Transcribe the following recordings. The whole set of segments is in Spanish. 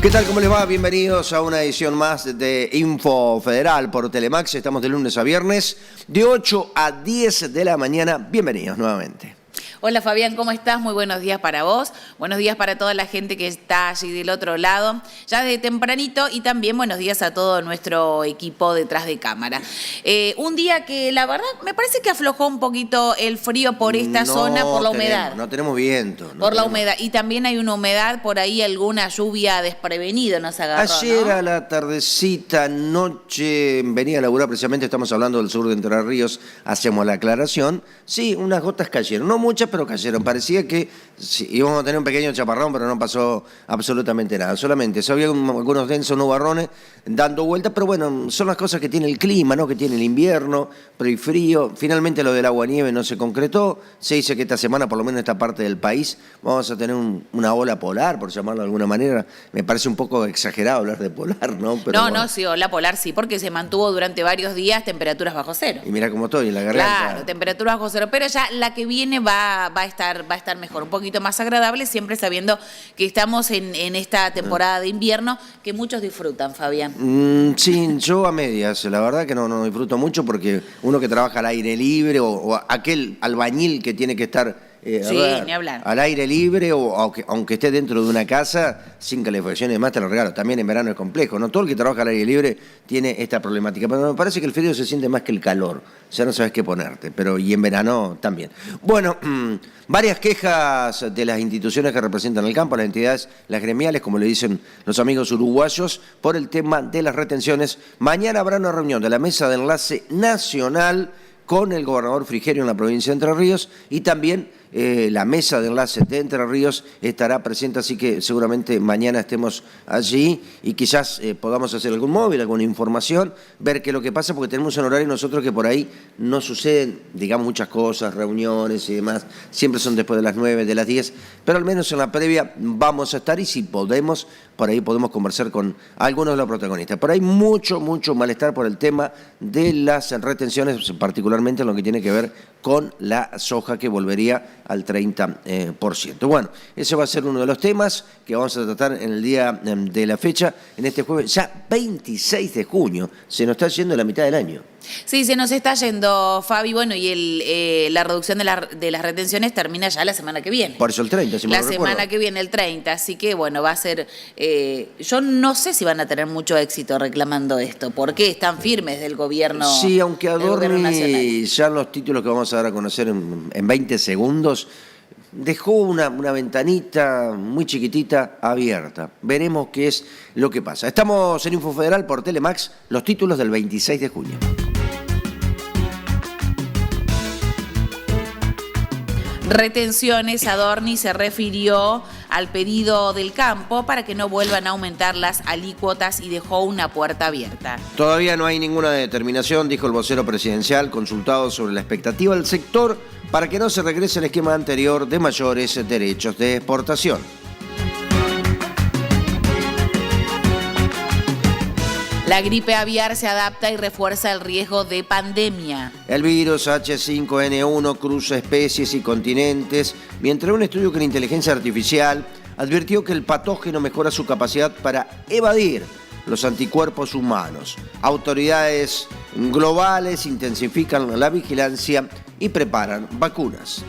¿Qué tal? ¿Cómo les va? Bienvenidos a una edición más de Info Federal por Telemax. Estamos de lunes a viernes, de 8 a 10 de la mañana. Bienvenidos nuevamente. Hola Fabián, ¿cómo estás? Muy buenos días para vos, buenos días para toda la gente que está allí del otro lado, ya desde tempranito, y también buenos días a todo nuestro equipo detrás de cámara. Un día que la verdad me parece que aflojó un poquito el frío por esta zona, por la humedad. No tenemos viento. La humedad, y también hay una humedad por ahí, alguna lluvia desprevenida nos agarró, Ayer, ¿no? a la tardecita, noche, venía a laburar, precisamente estamos hablando del sur de Entre Ríos, hacemos la aclaración. Sí, unas gotas cayeron, no muchas, pero cayeron. Parecía que sí, íbamos a tener un pequeño chaparrón, pero no pasó absolutamente nada. Solamente se había algunos densos nubarrones dando vueltas, pero bueno, son las cosas que tiene el clima, ¿no? Que tiene el invierno, pero y frío. Finalmente lo del agua-nieve no se concretó. Se dice que esta semana, por lo menos en esta parte del país, vamos a tener una ola polar, por llamarlo de alguna manera. Me parece un poco exagerado hablar de polar, ¿no? Pero no, sí, ola polar sí, porque se mantuvo durante varios días temperaturas bajo cero. Y mira cómo estoy en la garganta. Claro, temperaturas bajo cero, pero ya la que viene va a estar mejor, un poquito más agradable, siempre sabiendo que estamos en esta temporada de invierno que muchos disfrutan, Fabián. Sí, yo a medias, la verdad que no disfruto mucho, porque uno que trabaja al aire libre o aquel albañil que tiene que estar ni hablar, al aire libre o aunque esté dentro de una casa sin calefacción y demás, te lo regalo. También en verano es complejo, no todo el que trabaja al aire libre tiene esta problemática, pero me parece que el frío se siente más que el calor, ya no sabes qué ponerte, pero y en verano también. Bueno, varias quejas de las instituciones que representan el campo, las entidades, las gremiales, como le dicen los amigos uruguayos, por el tema de las retenciones. Mañana habrá una reunión de la Mesa de Enlace Nacional con el gobernador Frigerio en la provincia de Entre Ríos, y también la Mesa de Enlace de Entre Ríos estará presente, así que seguramente mañana estemos allí y quizás podamos hacer algún móvil, alguna información, ver qué es lo que pasa, porque tenemos un horario nosotros que por ahí no suceden, digamos, muchas cosas, reuniones y demás, siempre son después de las 9, de las 10, pero al menos en la previa vamos a estar, y si podemos, por ahí podemos conversar con algunos de los protagonistas. Por ahí mucho malestar por el tema de las retenciones, particularmente en lo que tiene que ver con la soja, que volvería al 30%. Bueno, ese va a ser uno de los temas que vamos a tratar en el día de la fecha, en este jueves, ya 26 de junio, se nos está yendo la mitad del año. Sí, se nos está yendo, Fabi, bueno, y la reducción de las retenciones termina ya la semana que viene. Por eso el 30, si me lo recuerdo. La semana que viene, el 30, así que bueno, va a ser, yo no sé si van a tener mucho éxito reclamando esto, porque están firmes del gobierno. Sí, aunque Adorni, ya los títulos que vamos a dar a conocer en 20 segundos, dejó una ventanita muy chiquitita abierta. Veremos qué es lo que pasa. Estamos en Info Federal por Telemax, los títulos del 26 de junio. Retenciones, Adorni se refirió al pedido del campo para que no vuelvan a aumentar las alícuotas y dejó una puerta abierta. Todavía no hay ninguna determinación, dijo el vocero presidencial, consultado sobre la expectativa del sector para que no se regrese al esquema anterior de mayores derechos de exportación. La gripe aviar se adapta y refuerza el riesgo de pandemia. El virus H5N1 cruza especies y continentes, mientras un estudio con inteligencia artificial advirtió que el patógeno mejora su capacidad para evadir los anticuerpos humanos. Autoridades globales intensifican la vigilancia y preparan vacunas.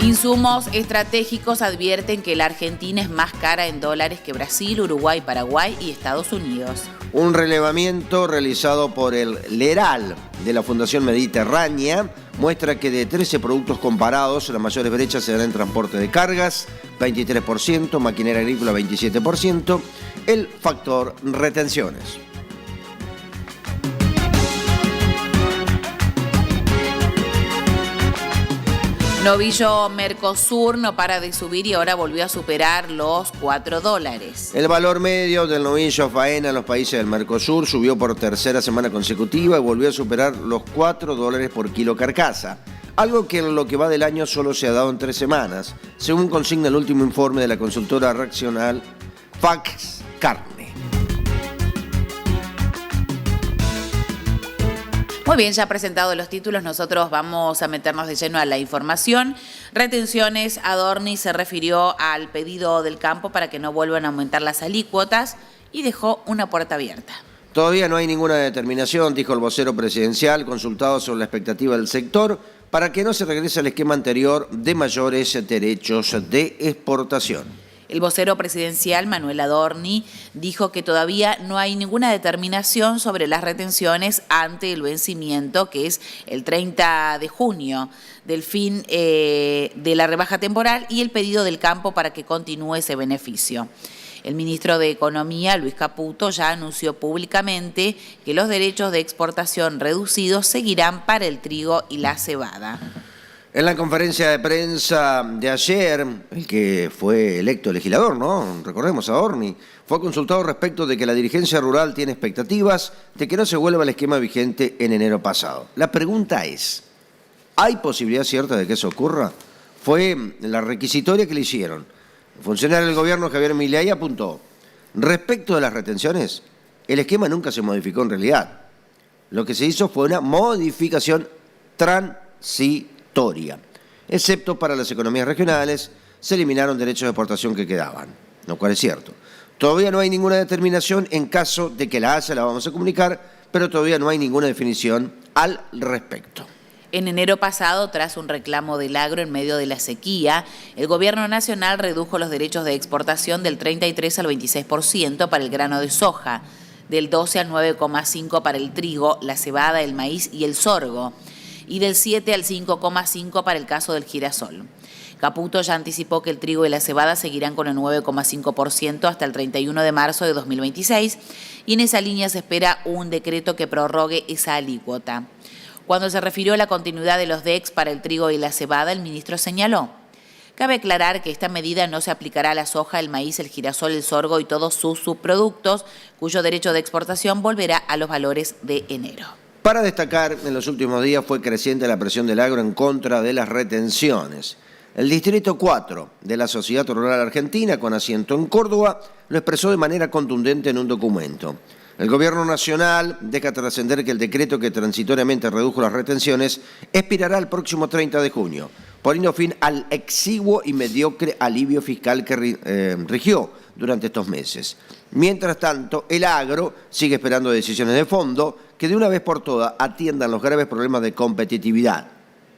Insumos estratégicos advierten que la Argentina es más cara en dólares que Brasil, Uruguay, Paraguay y Estados Unidos. Un relevamiento realizado por el LERAL de la Fundación Mediterránea muestra que de 13 productos comparados, las mayores brechas se dan en transporte de cargas, 23%, maquinaria agrícola 27%, el factor retenciones. Novillo Mercosur no para de subir y ahora volvió a superar los $4. El valor medio del novillo faena en los países del Mercosur subió por tercera semana consecutiva y volvió a superar los $4 por kilo carcasa, algo que en lo que va del año solo se ha dado en 3 semanas, según consigna el último informe de la consultora regional Fax Carne. Muy bien, ya presentados los títulos, nosotros vamos a meternos de lleno a la información. Retenciones, Adorni se refirió al pedido del campo para que no vuelvan a aumentar las alícuotas y dejó una puerta abierta. Todavía no hay ninguna determinación, dijo el vocero presidencial, consultado sobre la expectativa del sector, para que no se regrese al esquema anterior de mayores derechos de exportación. El vocero presidencial, Manuel Adorni, dijo que todavía no hay ninguna determinación sobre las retenciones ante el vencimiento, que es el 30 de junio, del fin de la rebaja temporal y el pedido del campo para que continúe ese beneficio. El ministro de Economía, Luis Caputo, ya anunció públicamente que los derechos de exportación reducidos seguirán para el trigo y la cebada. En la conferencia de prensa de ayer, el que fue electo legislador, ¿no? Recordemos a Adorni, fue consultado respecto de que la dirigencia rural tiene expectativas de que no se vuelva al esquema vigente en enero pasado. La pregunta es, ¿hay posibilidad cierta de que eso ocurra? Fue la requisitoria que le hicieron. El funcionario del gobierno, Javier Milei, apuntó, respecto de las retenciones, el esquema nunca se modificó en realidad. Lo que se hizo fue una modificación transitoria. Excepto para las economías regionales, se eliminaron derechos de exportación que quedaban, lo cual es cierto. Todavía no hay ninguna determinación, en caso de que la haya la vamos a comunicar, pero todavía no hay ninguna definición al respecto. En enero pasado, tras un reclamo del agro en medio de la sequía, el Gobierno Nacional redujo los derechos de exportación del 33 al 26% para el grano de soja, del 12 al 9,5% para el trigo, la cebada, el maíz y el sorgo, y del 7 al 5,5% para el caso del girasol. Caputo ya anticipó que el trigo y la cebada seguirán con el 9,5% hasta el 31 de marzo de 2026, y en esa línea se espera un decreto que prorrogue esa alícuota. Cuando se refirió a la continuidad de los DEX para el trigo y la cebada, el ministro señaló: cabe aclarar que esta medida no se aplicará a la soja, el maíz, el girasol, el sorgo y todos sus subproductos, cuyo derecho de exportación volverá a los valores de enero. Para destacar, en los últimos días fue creciente la presión del agro en contra de las retenciones. El Distrito 4 de la Sociedad Rural Argentina, con asiento en Córdoba, lo expresó de manera contundente en un documento. El Gobierno Nacional deja trascender que el decreto que transitoriamente redujo las retenciones expirará el próximo 30 de junio, poniendo fin al exiguo y mediocre alivio fiscal que rigió durante estos meses. Mientras tanto, el agro sigue esperando decisiones de fondo que de una vez por todas atiendan los graves problemas de competitividad,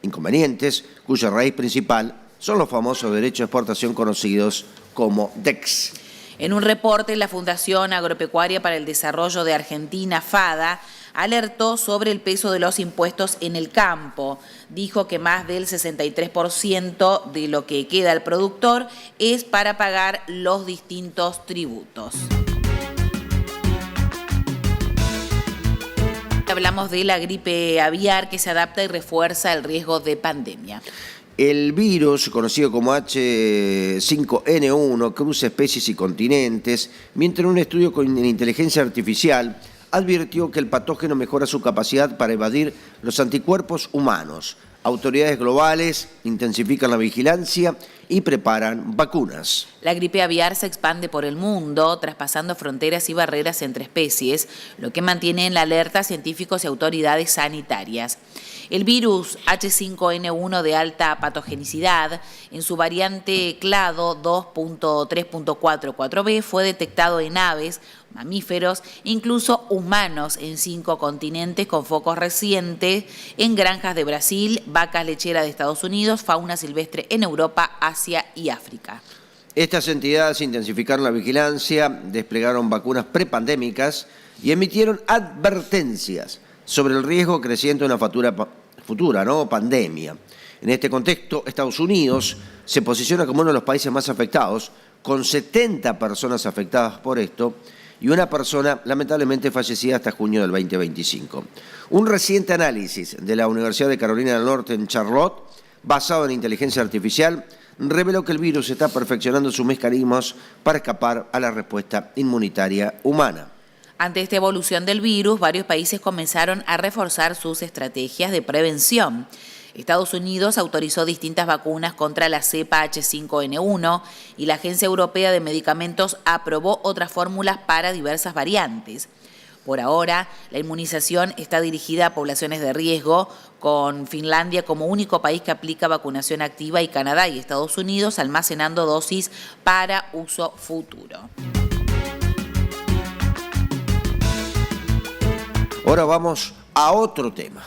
inconvenientes cuya raíz principal son los famosos derechos de exportación conocidos como DEX. En un reporte, la Fundación Agropecuaria para el Desarrollo de Argentina, FADA, alertó sobre el peso de los impuestos en el campo. Dijo que más del 63% de lo que queda al productor es para pagar los distintos tributos. Hablamos de la gripe aviar que se adapta y refuerza el riesgo de pandemia. El virus, conocido como H5N1, cruza especies y continentes, mientras un estudio con inteligencia artificial advirtió que el patógeno mejora su capacidad para evadir los anticuerpos humanos. Autoridades globales intensifican la vigilancia y preparan vacunas. La gripe aviar se expande por el mundo, traspasando fronteras y barreras entre especies, lo que mantiene en la alerta a científicos y autoridades sanitarias. El virus H5N1 de alta patogenicidad, en su variante clado 2.3.44b, fue detectado en aves, mamíferos e incluso humanos en 5 continentes, con focos recientes en granjas de Brasil, vacas lecheras de Estados Unidos, fauna silvestre en Europa, Asia y África. Estas entidades intensificaron la vigilancia, desplegaron vacunas prepandémicas y emitieron advertencias sobre el riesgo creciente de una futura pandemia. En este contexto, Estados Unidos se posiciona como uno de los países más afectados, con 70 personas afectadas por esto y una persona lamentablemente fallecida hasta junio del 2025. Un reciente análisis de la Universidad de Carolina del Norte en Charlotte, basado en inteligencia artificial, reveló que el virus está perfeccionando sus mecanismos para escapar a la respuesta inmunitaria humana. Ante esta evolución del virus, varios países comenzaron a reforzar sus estrategias de prevención. Estados Unidos autorizó distintas vacunas contra la cepa H5N1 y la Agencia Europea de Medicamentos aprobó otras fórmulas para diversas variantes. Por ahora, la inmunización está dirigida a poblaciones de riesgo, con Finlandia como único país que aplica vacunación activa y Canadá y Estados Unidos almacenando dosis para uso futuro. Ahora vamos a otro tema.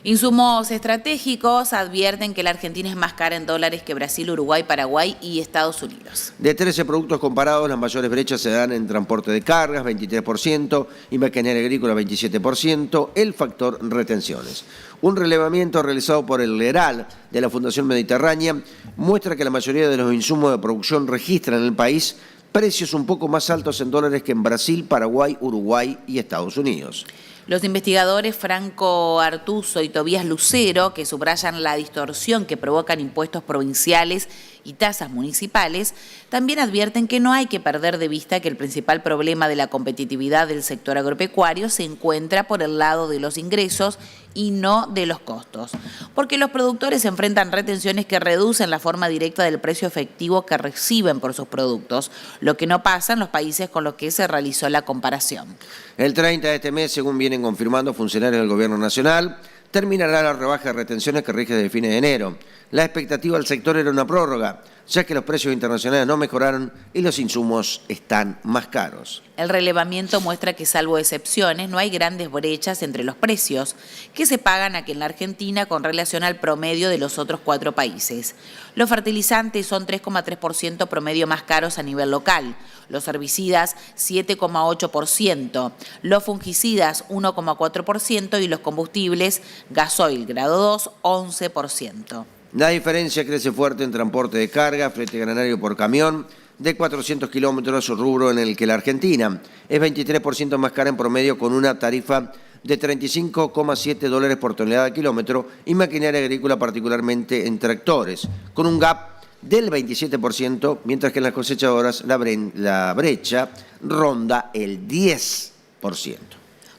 Insumos estratégicos advierten que la Argentina es más cara en dólares que Brasil, Uruguay, Paraguay y Estados Unidos. De 13 productos comparados, las mayores brechas se dan en transporte de cargas, 23%, y maquinaria agrícola, 27%, el factor retenciones. Un relevamiento realizado por el LERAL de la Fundación Mediterránea muestra que la mayoría de los insumos de producción registran en el país precios un poco más altos en dólares que en Brasil, Paraguay, Uruguay y Estados Unidos. Los investigadores Franco Artuso y Tobías Lucero, que subrayan la distorsión que provocan impuestos provinciales y tasas municipales, también advierten que no hay que perder de vista que el principal problema de la competitividad del sector agropecuario se encuentra por el lado de los ingresos y no de los costos, porque los productores enfrentan retenciones que reducen la forma directa del precio efectivo que reciben por sus productos, lo que no pasa en los países con los que se realizó la comparación. El 30 de este mes, según vienen confirmando funcionarios del Gobierno Nacional, terminará la rebaja de retenciones que rige desde fines de enero. La expectativa del sector era una prórroga, ya que los precios internacionales no mejoraron y los insumos están más caros. El relevamiento muestra que, salvo excepciones, no hay grandes brechas entre los precios que se pagan aquí en la Argentina con relación al promedio de los otros 4 países. Los fertilizantes son 3,3% promedio más caros a nivel local, los herbicidas 7,8%, los fungicidas 1,4% y los combustibles gasoil grado 2 11%. La diferencia crece fuerte en transporte de carga, flete granario por camión, de 400 kilómetros, rubro en el que la Argentina es 23% más cara en promedio, con una tarifa de $35,7 por tonelada de kilómetro, y maquinaria agrícola, particularmente en tractores, con un gap del 27%, mientras que en las cosechadoras la brecha ronda el 10%.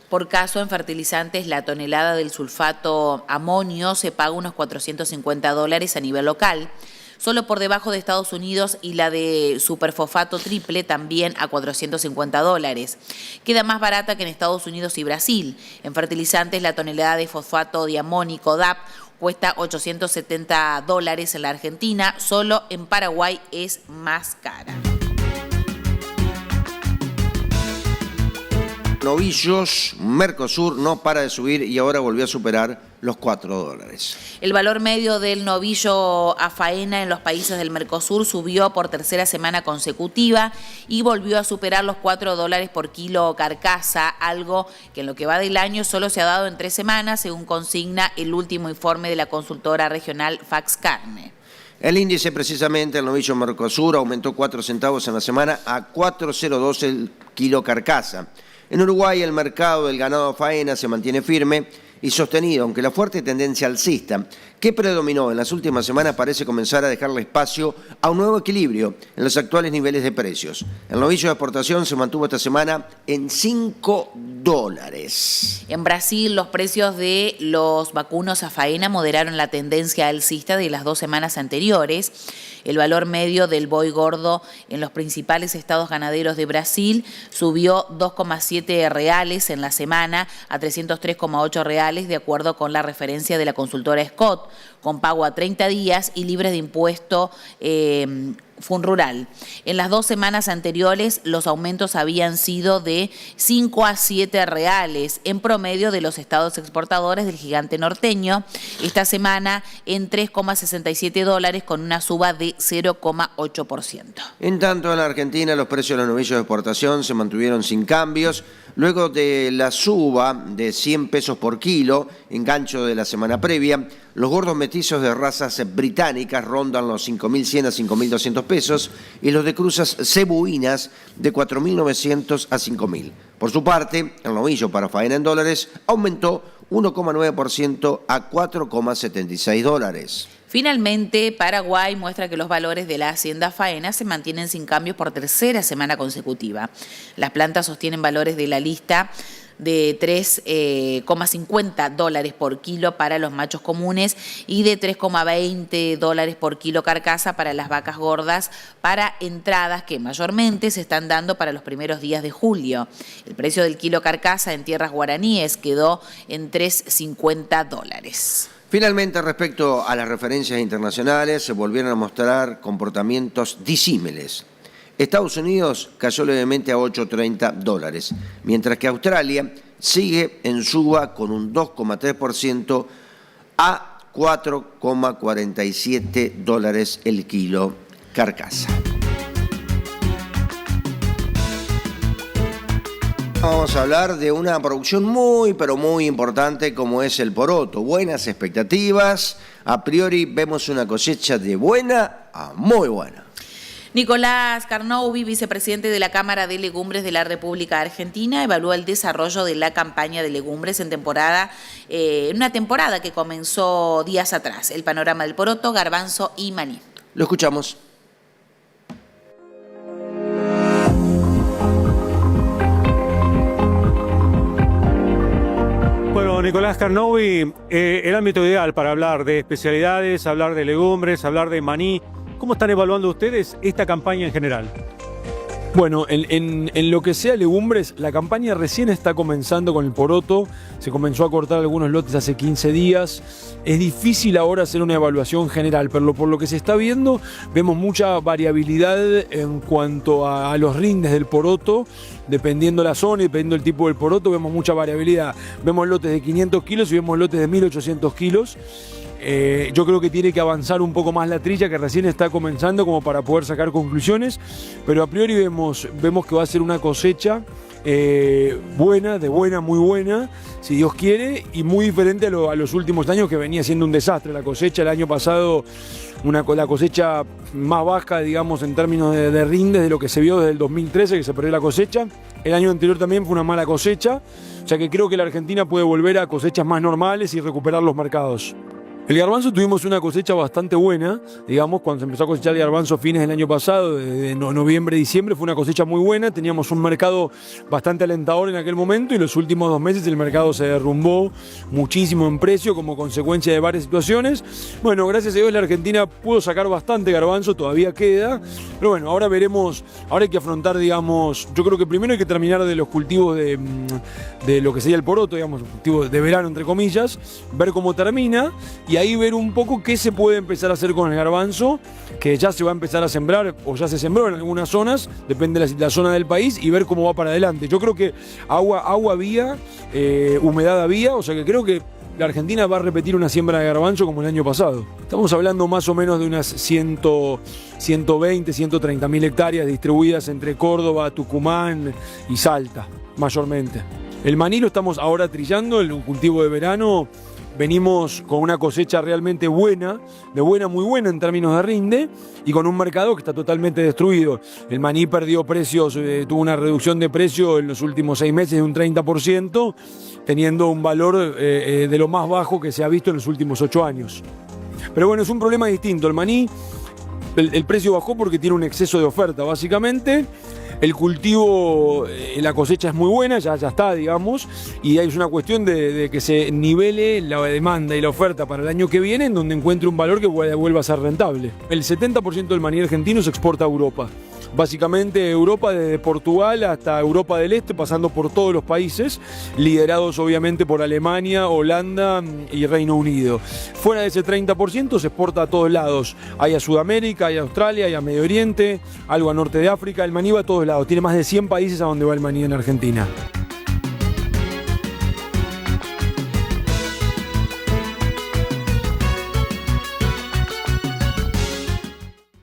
Por caso, en fertilizantes, la tonelada del sulfato amonio se paga unos $450 a nivel local, solo por debajo de Estados Unidos, y la de superfosfato triple también a $450. Queda más barata que en Estados Unidos y Brasil. En fertilizantes, la tonelada de fosfato diamónico DAP cuesta $870 en la Argentina, solo en Paraguay es más cara. Novillos, Mercosur no para de subir y ahora volvió a superar los $4. El valor medio del novillo a faena en los países del Mercosur subió por tercera semana consecutiva y volvió a superar los $4 por kilo carcasa, algo que en lo que va del año solo se ha dado en 3 semanas, según consigna el último informe de la consultora regional Faxcarne. El índice, precisamente, el novillo Mercosur, aumentó 4 centavos en la semana a 4,02 el kilo carcasa. En Uruguay, el mercado del ganado a faena se mantiene firme y sostenido, aunque la fuerte tendencia alcista que predominó en las últimas semanas parece comenzar a dejarle espacio a un nuevo equilibrio en los actuales niveles de precios. El novillo de exportación se mantuvo esta semana en $5. En Brasil, los precios de los vacunos a faena moderaron la tendencia alcista de las 2 semanas anteriores. El valor medio del boi gordo en los principales estados ganaderos de Brasil subió 2,7 reales en la semana a 303,8 reales, de acuerdo con la referencia de la consultora Scott, con pago a 30 días y libres de impuesto Funrural. En las 2 semanas anteriores, los aumentos habían sido de 5 a 7 reales en promedio de los estados exportadores del gigante norteño. Esta semana en $3,67 con una suba de 0,8%. En tanto, en la Argentina, los precios de los novillos de exportación se mantuvieron sin cambios luego de la suba de 100 pesos por kilo, engancho de la semana previa. Los gordos metizos de razas británicas rondan los 5.100 a 5.200 pesos y los de cruzas cebuinas de 4.900 a 5.000. Por su parte, el novillo para faena en dólares aumentó 1,9% a $4,76. Finalmente, Paraguay muestra que los valores de la hacienda faena se mantienen sin cambios por tercera semana consecutiva. Las plantas sostienen valores de la lista de $3,50 por kilo para los machos comunes y de $3,20 por kilo carcasa para las vacas gordas, para entradas que mayormente se están dando para los primeros días de julio. El precio del kilo carcasa en tierras guaraníes quedó en $3,50. Finalmente, respecto a las referencias internacionales, se volvieron a mostrar comportamientos disímiles. Estados Unidos cayó levemente a $8,30, mientras que Australia sigue en suba con un 2,3% a $4,47 el kilo carcasa. Vamos a hablar de una producción muy, pero muy importante como es el poroto. Buenas expectativas. A priori vemos una cosecha de buena a muy buena. Nicolás Carnoubi, vicepresidente de la Cámara de Legumbres de la República Argentina, evalúa el desarrollo de la campaña de legumbres en una temporada que comenzó días atrás. El panorama del poroto, garbanzo y maní. Lo escuchamos. Bueno, Nicolás Carnoubi, el ámbito ideal para hablar de especialidades, hablar de legumbres, hablar de maní. ¿Cómo están evaluando ustedes esta campaña en general? Bueno, en lo que sea legumbres, la campaña recién está comenzando con el poroto. Se comenzó a cortar algunos lotes hace 15 días. Es difícil ahora hacer una evaluación general, pero por lo que se está viendo, vemos mucha variabilidad en cuanto a los rindes del poroto. Dependiendo la zona y dependiendo del tipo del poroto, vemos mucha variabilidad. Vemos lotes de 500 kilos y vemos lotes de 1.800 kilos. Yo creo que tiene que avanzar un poco más la trilla, que recién está comenzando, como para poder sacar conclusiones, pero a priori vemos que va a ser una cosecha buena, muy buena, si Dios quiere, y muy diferente a los últimos años, que venía siendo un desastre. La cosecha el año pasado, la cosecha más baja, digamos, en términos de rindes de lo que se vio desde el 2013, que se perdió la cosecha. El año anterior también fue una mala cosecha, o sea que creo que la Argentina puede volver a cosechas más normales y recuperar los mercados. El garbanzo tuvimos una cosecha bastante buena, digamos, cuando se empezó a cosechar el garbanzo a fines del año pasado, de noviembre, diciembre, fue una cosecha muy buena, teníamos un mercado bastante alentador en aquel momento y los últimos 2 meses el mercado se derrumbó muchísimo en precio como consecuencia de varias situaciones. Bueno, gracias a Dios la Argentina pudo sacar bastante garbanzo, todavía queda, pero bueno, ahora veremos, ahora hay que afrontar, digamos, yo creo que primero hay que terminar de los cultivos de lo que sería el poroto, digamos, cultivos de verano, entre comillas, ver cómo termina y ahí ver un poco qué se puede empezar a hacer con el garbanzo, que ya se va a empezar a sembrar o ya se sembró en algunas zonas, depende de la zona del país, y ver cómo va para adelante. Yo creo que agua había, humedad había, o sea que creo que la Argentina va a repetir una siembra de garbanzo como el año pasado. Estamos hablando más o menos de unas 120, 130 mil hectáreas distribuidas entre Córdoba, Tucumán y Salta, mayormente. El maní lo estamos ahora trillando, el cultivo de verano. Venimos con una cosecha realmente buena, muy buena en términos de rinde, y con un mercado que está totalmente destruido. El maní perdió precios, tuvo una reducción de precio en los últimos 6 meses de un 30%, teniendo un valor de lo más bajo que se ha visto en los últimos 8 años. Pero bueno, es un problema distinto. El maní, el precio bajó porque tiene un exceso de oferta, básicamente. El cultivo, la cosecha es muy buena, ya está, digamos, y es una cuestión de que se nivele la demanda y la oferta para el año que viene, en donde encuentre un valor que vuelva a ser rentable. El 70% del maní argentino se exporta a Europa. Básicamente Europa, desde Portugal hasta Europa del Este, pasando por todos los países, liderados obviamente por Alemania, Holanda y Reino Unido. Fuera de ese 30% se exporta a todos lados. Hay a Sudamérica, hay a Australia, hay a Medio Oriente, algo a Norte de África. El maní va a todos lados. Tiene más de 100 países a donde va el maní en Argentina.